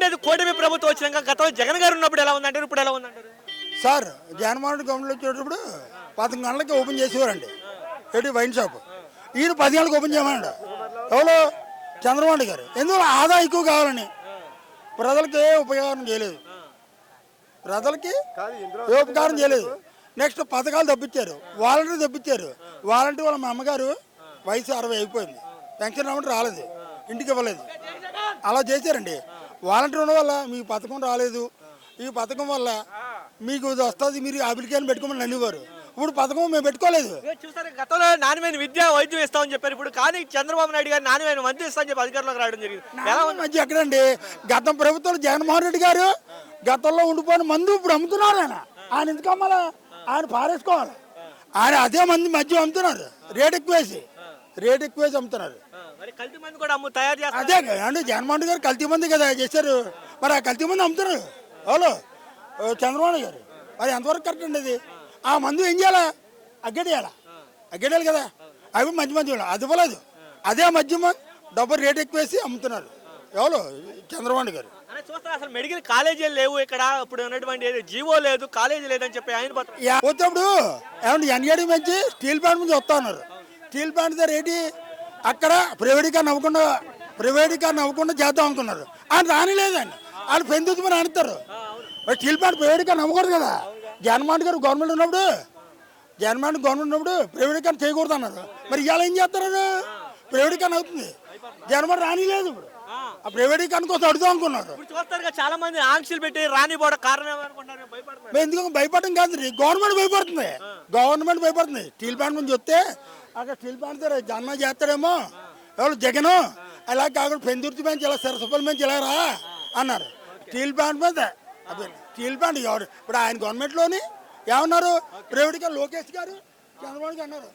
లేదు కూటమి ప్రభుత్వం వచ్చినాక గతంలో జగన్ గారు ఉన్నప్పుడు ఎలా ఉందంటారు, ఇప్పుడు ఎలా ఉందంటారు? సార్ జగన్మోహన్ రెడ్డి గవర్నమెంట్ వచ్చేటప్పుడు 11 గంటలకి ఓపెన్ చేసేవారండి ఏంటి వైన్ షాప్. ఈయన 10 గంటలకు ఓపెన్ చేయమన్నాడు. ఎవరు? చంద్రబాబు నాయుడు గారు. ఎందుకు? ఆదాయం ఎక్కువ కావాలని. ప్రజలకి ఏ ఉపయోగం చేయలేదు, ప్రజలకి ఏ ఉపకారం చేయలేదు. నెక్స్ట్ పథకాలు తప్పించారు, వాలంటీర్ తప్పించారు. వాలంటీర్ వాళ్ళ మా అమ్మగారు వయసు 60 అయిపోయింది, పెన్షన్ అమౌంట్ రాలేదు, ఇంటికి ఇవ్వలేదు. అలా చేశారండి. వాలంటీర్ ఉండడం వల్ల మీకు పథకం రాలేదు, ఈ పథకం వల్ల మీకు ఇది వస్తుంది, మీరు అప్లికేషన్ పెట్టుకోమని అనేవారు. ఇప్పుడు పథకం మేము పెట్టుకోలేదు. చూసారు గతంలో నాణ్యమైన విద్య వైద్యం ఇస్తామని చెప్పారు. ఇప్పుడు కానీ చంద్రబాబు నాయుడు గారు నాణ్యమైన మందు ఇస్తామని చెప్పి అధికారంలోకి రావడం జరిగింది. ఎలా ఉంది? మధ్య ఎక్కడండి? గతం ప్రభుత్వంలో జగన్మోహన్ రెడ్డి గారు గతంలో ఉండిపోయిన మందు ఇప్పుడు అమ్ముతున్నారు. ఆయన ఎందుకు అమ్మాలా? ఆయన పారేసుకోవాలి. ఆయన అదే మంది మధ్య అమ్ముతున్నారు, రేట్ ఎక్కువేసి అమ్ముతున్నారు. మరి కల్తీ మందు కూడా తయారు చేస్తారు. అదే అండి, జగన్మోహన్ రెడ్డి గారు కల్తీ మంది కదా చేశారు. మరి ఆ కల్తీ మంది అమ్ముతున్నారు వాళ్ళు చంద్రబాబు గారు. మరి ఎంతవరకు కరెక్ట్ అండి అది? ఆ మందు ఏం చేయాలా? అగ్గేయాలి కదా. అవి మంచి అది ఇవ్వలేదు. అదే మద్యం డబ్బు రేట్ ఎక్కువేసి అమ్ముతున్నారు ఎవరు? చంద్రబాబు గారు. చూస్తారు అసలు మెడికల్ కాలేజీలు లేవు ఇక్కడ. ఇప్పుడు ఉన్నటువంటి జీవో లేదు, కాలేజీ లేదని చెప్పి ఆయన వచ్చేప్పుడు ఏమంటే ఎన్ఏడి మంచి స్టీల్ ప్లాంట్ నుంచి వస్తా ఉన్నారు. స్టీల్ ప్లాంట్ దగ్గర ఏంటి అక్కడ ప్రైవేటీకరణ అవ్వకుండా చేద్దాం అనుకున్నారు. ఆయన రానిలేదండి. వాళ్ళు పెందుతుమని అడుగుతారు. మరి స్టీల్ ప్లాంట్ ప్రైవేటీకరణ అవ్వకూడదు కదా. జగన్మోహన్ గారు గవర్నమెంట్ ఉన్నప్పుడు ప్రైవేటీకరణ చేయకూడదు అన్నారు. మరి ఇవాళ ఏం చేస్తారు? ప్రైవేటీకరణ అవుతుంది. జగన్మోహన్ రానిలేదు. ఇప్పుడు ఆ ప్రైవేటీకరణ కోసం అడుగుదాం అనుకున్నారు. చూస్తారు చాలా మంది ఆంక్షలు పెట్టి రానిపోవడం కారణం అనుకుంటారు. ఎందుకు భయపడడం కాదు, గవర్నమెంట్ భయపడుతుంది. స్టీల్ ప్లాంట్ నుంచి వస్తే అక్కడ స్టీల్ ప్లాంట్ జన్మ చేస్తాడేమో ఎవరు జగన్. అలా కాకుండా పెందుర్తి పెంచి ఇలా సరసపల్లి పెంచి ఇలా రా అన్నారు. స్టీల్ ప్లాంట్ మీద స్టీల్ ప్లాంట్ ఎవరు? ఇప్పుడు ఆయన గవర్నమెంట్లోని ఏమన్నారు? ప్రైవేట్గా లోకేష్ గారు చంద్రబాబు గారు అన్నారు.